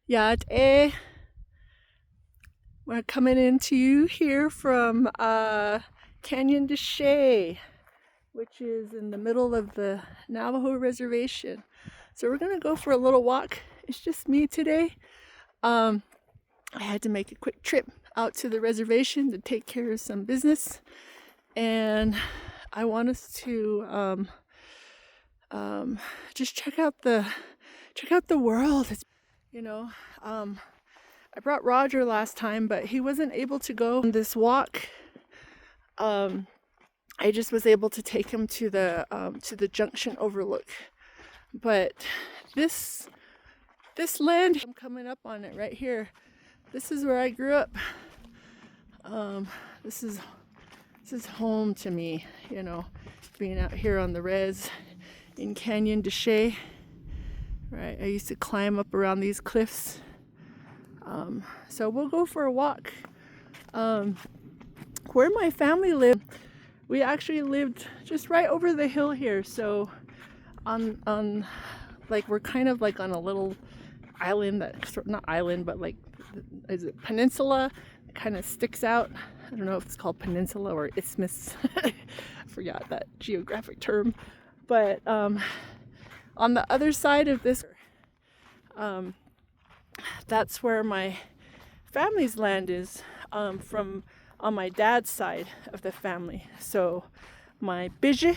Yeah, today we're coming into you here from Canyon de Chelly, which is in the middle of the Navajo Reservation. So we're gonna go for a little walk. It's just me today. Um, I had to make a quick trip out to the reservation to take care of some business, and I want us to just check out the world. It's, you know, um, I brought Roger last time, but he wasn't able to go on this walk. I just was able to take him to the Junction Overlook. But this land, I'm coming up on it right here. This is where I grew up. This is home to me. Being out here on the res in Canyon de Chelly. Right, I used to climb up around these cliffs. So we'll go for a walk. Where my family lived, we actually lived just right over the hill here. So on like we're kind of like on a little island not island, but like, is it peninsula? It kind of sticks out. I don't know if it's called peninsula or isthmus. I forgot that geographic term. But on the other side of this, that's where my family's land is, from on my dad's side of the family. So my bije,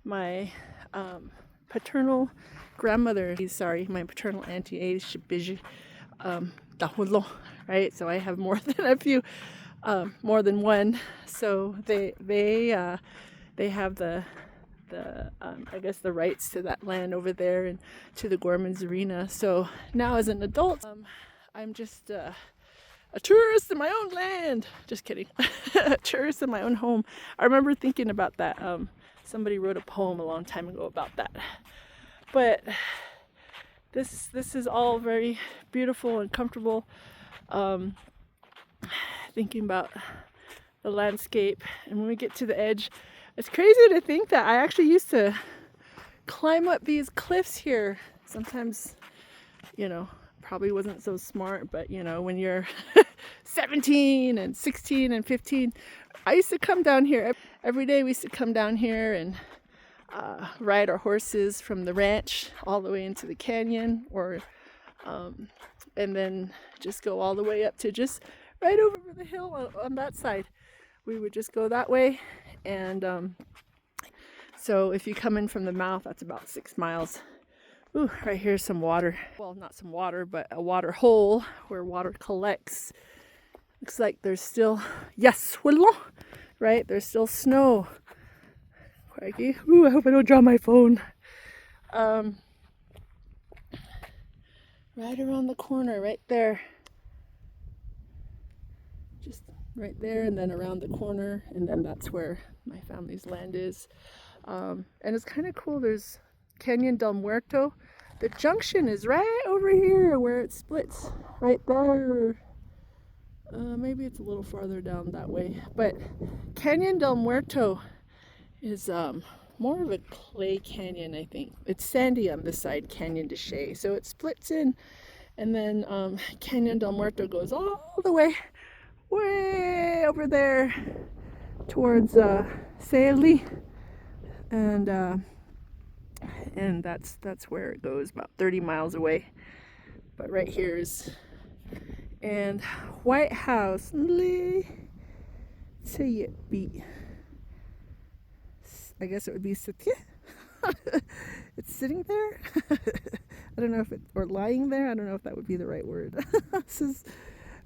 my paternal grandmother, my paternal auntie, bije, Dahulo, right? So I have more than a few, more than one. So they have the I guess the rights to that land over there and to the Gormans Arena. So now as an adult, I'm just a tourist in my own land. Just kidding. A tourist in my own home. I remember thinking about that. Somebody wrote a poem a long time ago about that. But this is all very beautiful and comfortable. Thinking about the landscape, and when we get to the edge, it's crazy to think that I actually used to climb up these cliffs here. Sometimes, probably wasn't so smart, but when you're 17 and 16 and 15, I used to come down here every day. We used to come down here and ride our horses from the ranch all the way into the canyon, or and then just go all the way up to just right over the hill on that side. We would just go that way. And so if you come in from the mouth, that's about 6 miles. Ooh, right here's some water. Well, not some water, but a water hole where water collects. Looks like there's still, yes, right? There's still snow. Crikey. Ooh, I hope I don't drop my phone. Right around the corner, right there. Just right there, and then around the corner, and then that's where my family's land is. And it's kind of cool. There's Canyon del Muerto. The junction is right over here where it splits, right there. Maybe it's a little farther down that way, but Canyon del Muerto is more of a clay canyon, I think. It's sandy on this side, Canyon de Chelly, so it splits in, and then Canyon del Muerto goes all the way over there towards Chelly, and that's where it goes, about 30 miles away. But right here is, and White House, say it be, I guess it would be Satya. It's sitting there. I don't know if it, or lying there. I don't know if that would be the right word.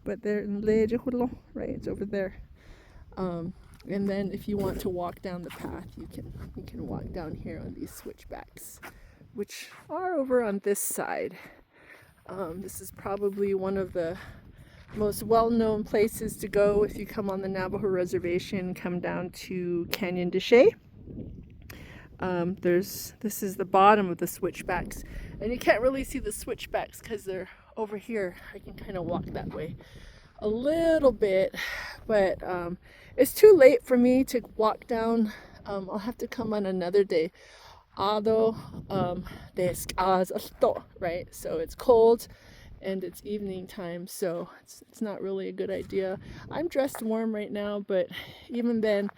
But they're in right? It's over there. And then if you want to walk down the path, you can walk down here on these switchbacks, which are over on this side. This is probably one of the most well-known places to go if you come on the Navajo Reservation, come down to Canyon de Chelly. This is the bottom of the switchbacks, and you can't really see the switchbacks because they're over here. I can kind of walk that way a little bit, but it's too late for me to walk down. I'll have to come on another day. Although right? So it's cold, and it's evening time, so it's not really a good idea. I'm dressed warm right now, but even then,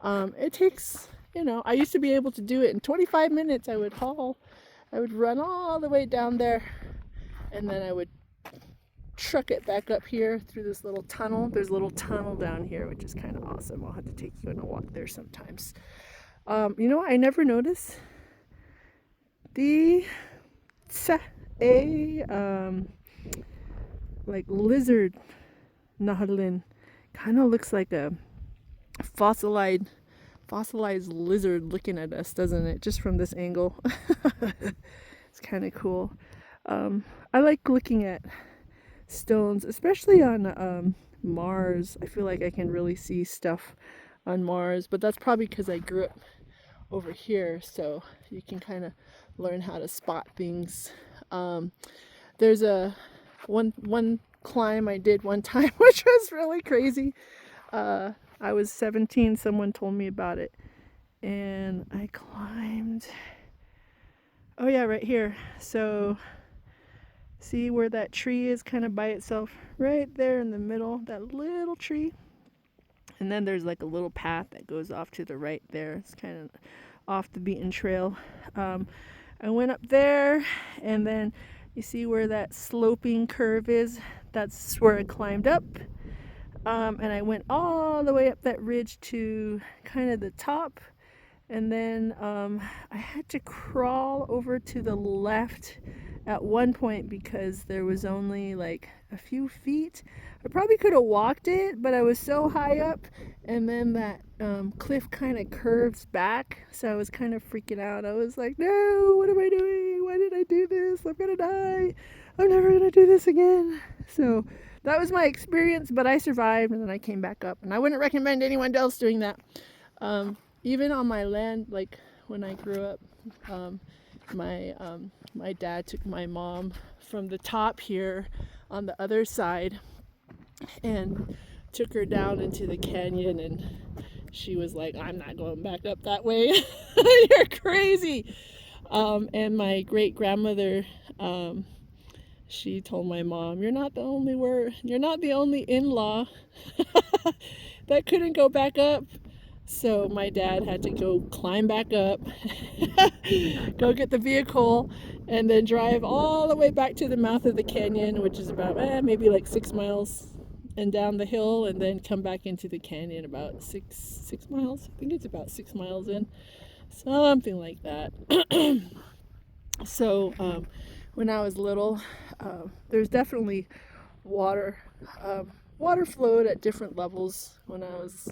it takes, I used to be able to do it in 25 minutes. I would run all the way down there, and then I would truck it back up here through this little tunnel. There's a little tunnel down here, which is kind of awesome. I'll have to take you on a walk there sometimes. I never noticed the like lizard nahalin kind of looks like a fossilized lizard looking at us, doesn't it? Just from this angle. It's kind of cool. I like looking at stones, especially on Mars. I feel like I can really see stuff on Mars, but that's probably because I grew up over here, so you can kind of learn how to spot things. There's one climb I did one time, which was really crazy. I was 17, someone told me about it, and I climbed, oh yeah, right here. So see where that tree is kind of by itself, right there in the middle, that little tree. And then there's like a little path that goes off to the right there. It's kind of off the beaten trail. I went up there, and then you see where that sloping curve is. That's where I climbed up. And I went all the way up that ridge to kind of the top. And then I had to crawl over to the left at one point because there was only like a few feet. I probably could have walked it, but I was so high up, and then that cliff kind of curves back, so I was kind of freaking out. I was like, no, what am I doing? Why did I do this? I'm gonna die. I'm never gonna do this again. So that was my experience, but I survived, and then I came back up, and I wouldn't recommend anyone else doing that. Even on my land, like when I grew up, my dad took my mom from the top here on the other side and took her down into the canyon, and she was like, I'm not going back up that way. You're crazy. And my great grandmother, she told my mom, you're not the only in-law that couldn't go back up. So my dad had to go climb back up, go get the vehicle, and then drive all the way back to the mouth of the canyon, which is about maybe like 6 miles, and down the hill, and then come back into the canyon about six miles. I think it's about 6 miles in, something like that. So when I was little, there's definitely water. Water flowed at different levels when I was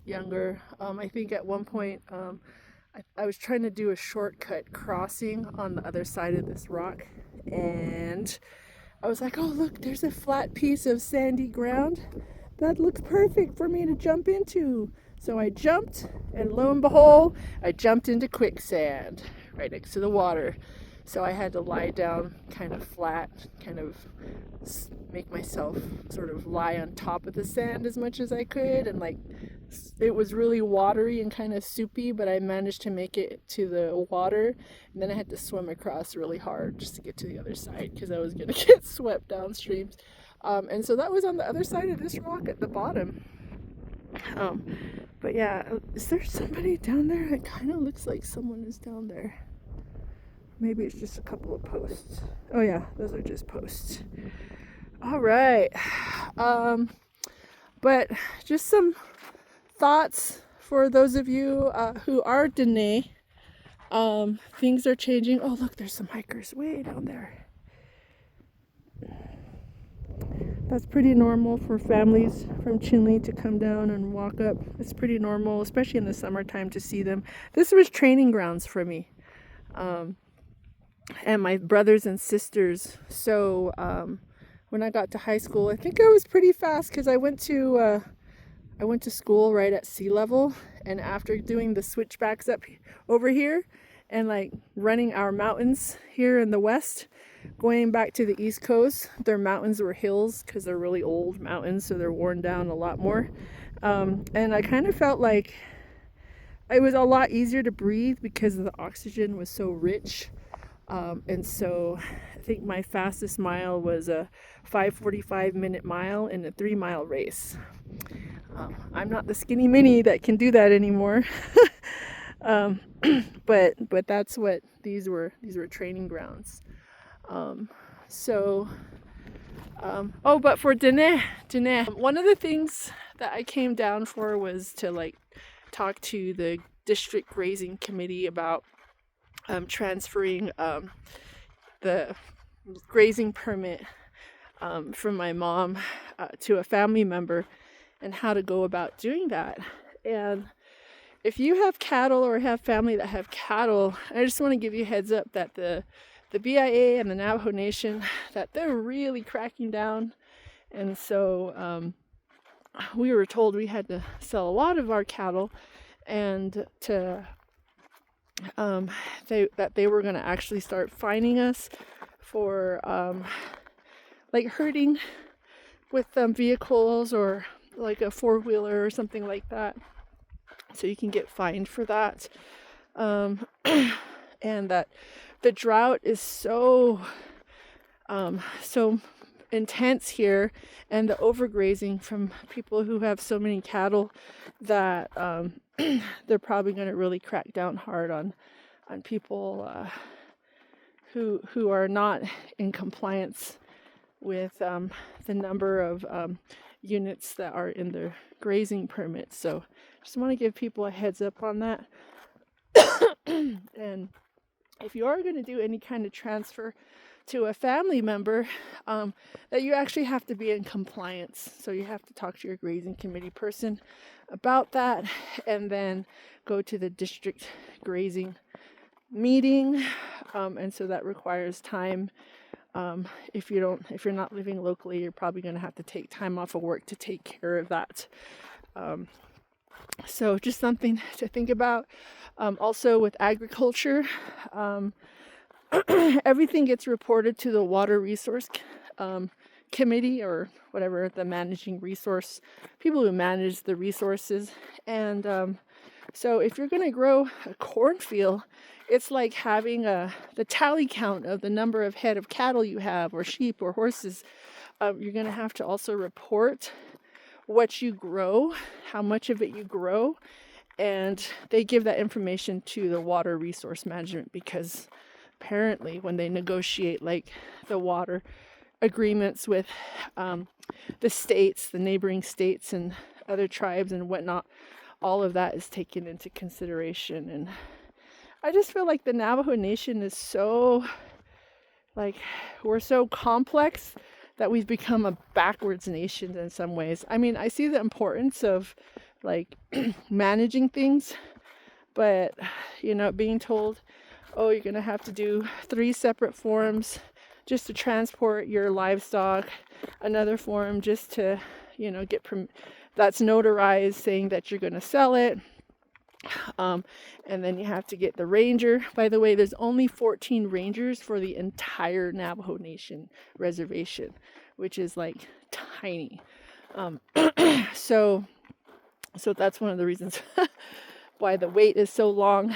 younger. I think at one point I was trying to do a shortcut crossing on the other side of this rock, and I was like, oh look, there's a flat piece of sandy ground. That looks perfect for me to jump into. So I jumped, and lo and behold, I jumped into quicksand right next to the water. So I had to lie down kind of flat, kind of make myself sort of lie on top of the sand as much as I could, and like it was really watery and kind of soupy, but I managed to make it to the water, and then I had to swim across really hard just to get to the other side because I was gonna get swept downstream. And so that was on the other side of this rock at the bottom. But yeah, is there somebody down there? It kind of looks like someone is down there. Maybe it's just a couple of posts. Oh yeah, those are just posts. All right. But just some thoughts for those of you who are Dene. Things are changing. Oh look, there's some hikers way down there. That's pretty normal for families from Chinle to come down and walk up. It's pretty normal, especially in the summertime, to see them. This was training grounds for me. And my brothers and sisters. So when I got to high school, I think I was pretty fast because I went to school right at sea level, and after doing the switchbacks up over here and like running our mountains here in the west, going back to the east coast, their mountains were hills because they're really old mountains, so they're worn down a lot more. And I kind of felt like it was a lot easier to breathe because the oxygen was so rich. And so I think my fastest mile was a 5:45-minute mile in a 3-mile race. I'm not the skinny mini that can do that anymore. But that's what these were. These were training grounds. But for Dene, one of the things that I came down for was to like talk to the district grazing committee about transferring the grazing permit from my mom to a family member, and how to go about doing that. And if you have cattle or have family that have cattle, I just want to give you a heads up that the BIA and the Navajo Nation, that they're really cracking down. And so we were told we had to sell a lot of our cattle, and to that they were going to actually start fining us for like herding with vehicles, or like a 4-wheeler or something like that. So you can get fined for that. And that the drought is so intense here, and the overgrazing from people who have so many cattle, that they're probably going to really crack down hard on people who are not in compliance with the number of units that are in their grazing permits. So just want to give people a heads up on that. And if you are going to do any kind of transfer to a family member, that you actually have to be in compliance. So you have to talk to your grazing committee person about that, and then go to the district grazing meeting. And so that requires time. If you're not living locally, you're probably going to have to take time off of work to take care of that. So just something to think about. Also with agriculture, everything gets reported to the Water Resource Committee, or whatever, the managing resource, people who manage the resources. And so if you're going to grow a cornfield, it's like having the tally count of the number of head of cattle you have, or sheep or horses. You're going to have to also report what you grow, how much of it you grow, and they give that information to the Water Resource Management, because apparently when they negotiate like the water agreements with the states, the neighboring states and other tribes and whatnot, all of that is taken into consideration. And I just feel like the Navajo Nation is so, like, we're so complex that we've become a backwards nation in some ways. I mean, I see the importance of like managing things, but being told, oh, you're gonna have to do 3 separate forms just to transport your livestock, another form just to get that's notarized saying that you're gonna sell it, and then you have to get the ranger. By the way, there's only 14 rangers for the entire Navajo Nation reservation, which is like tiny. So that's one of the reasons why the wait is so long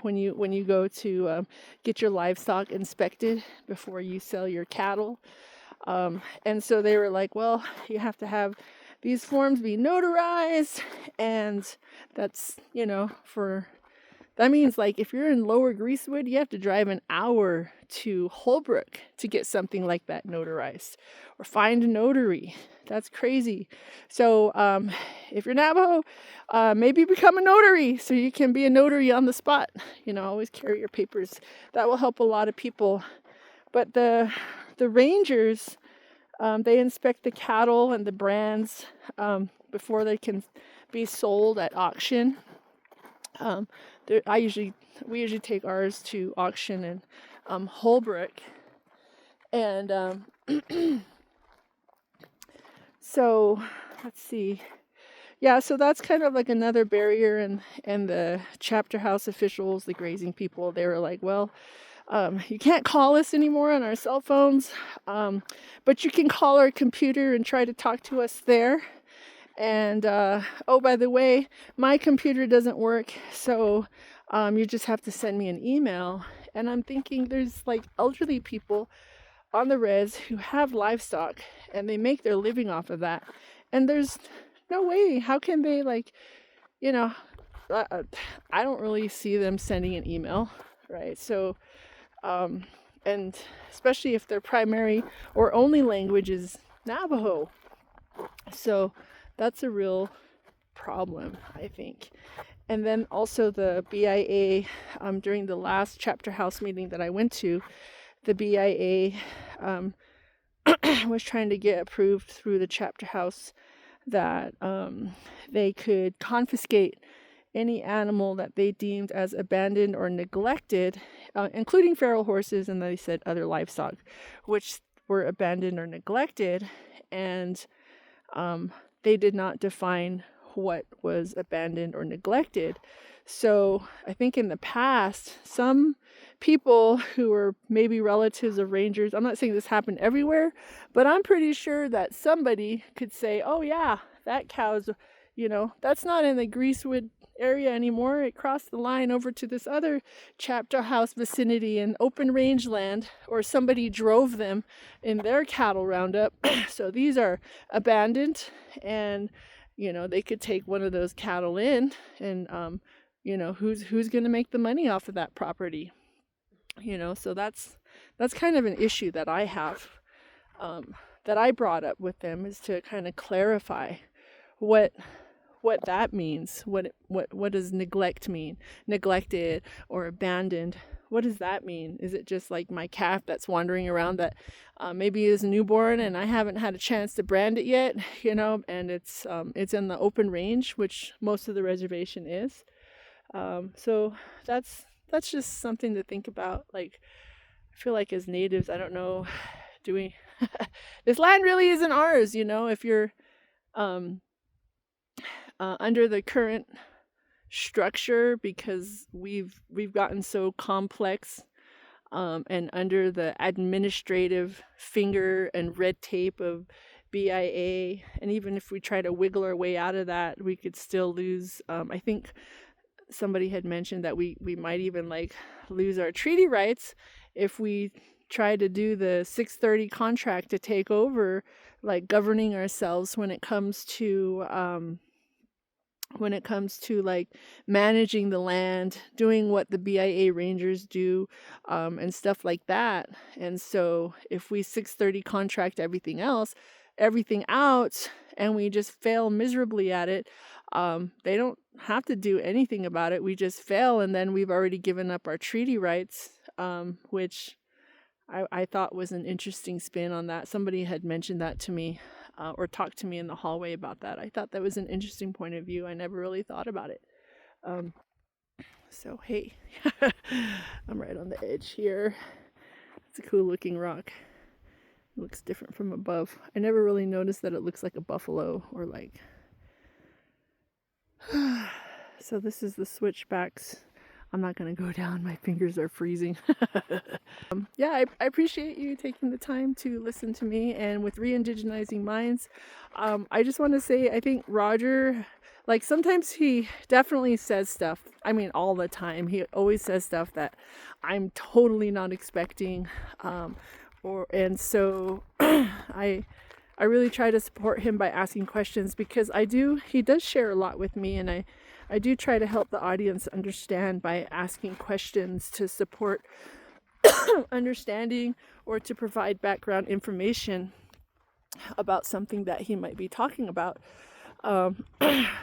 when you go to get your livestock inspected before you sell your cattle. And so they were like, well, you have to have these forms be notarized, and that's that means, like, if you're in Lower Greasewood, you have to drive an hour to Holbrook to get something like that notarized, or find a notary. That's crazy. So if you're Navajo, maybe become a notary so you can be a notary on the spot. Always carry your papers. That will help a lot of people. But the rangers, they inspect the cattle and the brands before they can be sold at auction. We usually take ours to auction in Holbrook, and so let's see. Yeah, so that's kind of like another barrier, and the chapter house officials, the grazing people, they were like, well, you can't call us anymore on our cell phones, but you can call our computer and try to talk to us there. And oh, by the way, my computer doesn't work, so you just have to send me an email, And I'm thinking there's like elderly people on the res who have livestock and they make their living off of that. And there's no way, how can they like, you know, I don't really see them sending an email, right? So, and especially if their primary or only language is Navajo. So that's a real problem, I think. And then also the BIA, during the last chapter house meeting that I went to, the BIA was trying to get approved through the chapter house that they could confiscate any animal that they deemed as abandoned or neglected, including feral horses, and they said other livestock, which were abandoned or neglected, and they did not define what was abandoned or neglected. So I think in the past, some people who were maybe relatives of rangers, I'm not saying this happened everywhere, but I'm pretty sure that somebody could say, oh yeah, that cow's, that's not in the Greasewood area anymore. It crossed the line over to this other chapter house vicinity in open rangeland, or somebody drove them in their cattle roundup. So these are abandoned, and they could take one of those cattle in, and who's going to make the money off of that property? So that's kind of an issue that I have, that I brought up with them, is to kind of clarify what that means. What does neglect mean? Neglected or abandoned. What does that mean? Is it just like my calf that's wandering around that maybe is newborn and I haven't had a chance to brand it yet, and it's in the open range, which most of the reservation is. So that's just something to think about. Like, I feel like as natives, I don't know, do we this land really isn't ours, if you're under the current structure, because we've gotten so complex, and under the administrative finger and red tape of BIA, and even if we try to wiggle our way out of that, we could still lose. I think somebody had mentioned that we might even like lose our treaty rights if we try to do the 630 contract to take over, like governing ourselves when it comes to like managing the land, doing what the BIA rangers do, and stuff like that. And so if we 630 contract everything out, and we just fail miserably at it, they don't have to do anything about it. We just fail, and then we've already given up our treaty rights, which I thought was an interesting spin on that. Somebody had mentioned that to me, or talked to me in the hallway about that. I thought that was an interesting point of view. I never really thought about it. So hey, I'm right on the edge here. It's a cool looking rock. It looks different from above. I never really noticed that it looks like a buffalo, or like... So this is the switchbacks. I'm not going to go down. My fingers are freezing. I appreciate you taking the time to listen to me. And with Re-Indigenizing Minds, I just want to say, I think Roger, like, sometimes he definitely says stuff. I mean, all the time. He always says stuff that I'm totally not expecting. And so I really try to support him by asking questions, because he does share a lot with me, and I do try to help the audience understand by asking questions to support understanding, or to provide background information about something that he might be talking about.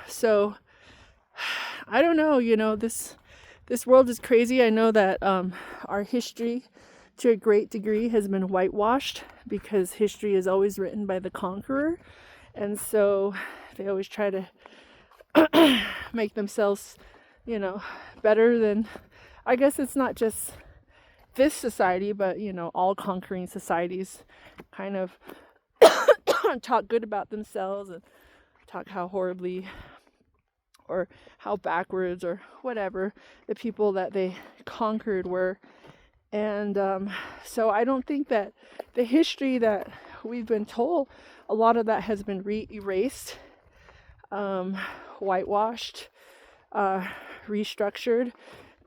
So I don't know, this world is crazy. I know that our history to a great degree has been whitewashed, because history is always written by the conqueror, and so they always try to make themselves, better than, I guess it's not just this society, but, all conquering societies kind of talk good about themselves and talk how horribly or how backwards or whatever the people that they conquered were. And so I don't think that the history that we've been told, a lot of that has been erased, whitewashed, restructured.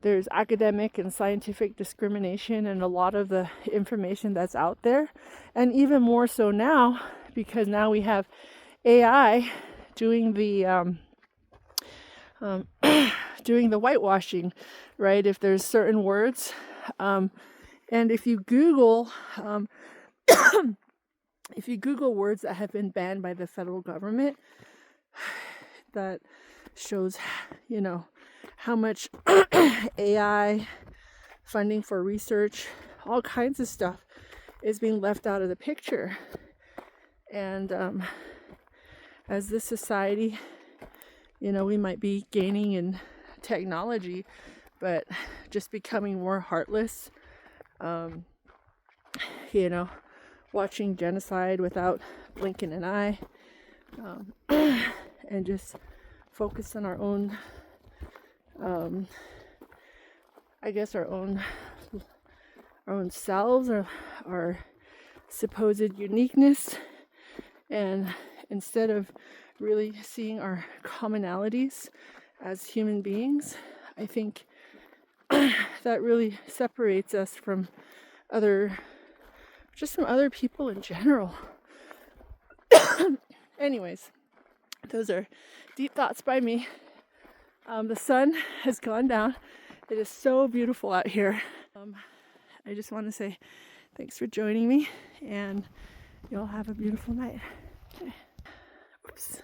there's academic and scientific discrimination in a lot of the information that's out there. And even more so now, because now we have AI doing the doing the whitewashing, right? If there's certain words, and if you Google words that have been banned by the federal government, that shows, you know, how much AI funding for research, all kinds of stuff is being left out of the picture. And as this society, you know, we might be gaining in technology, but just becoming more heartless, you know, watching genocide without blinking an eye, and just focus on our own, I guess our own selves, or our supposed uniqueness, and instead of really seeing our commonalities as human beings, I think that really separates us from other people in general. Anyways, those are deep thoughts by me. The sun has gone down. It is so beautiful out here. I just want to say thanks for joining me, and y'all have a beautiful night. Okay. Oops.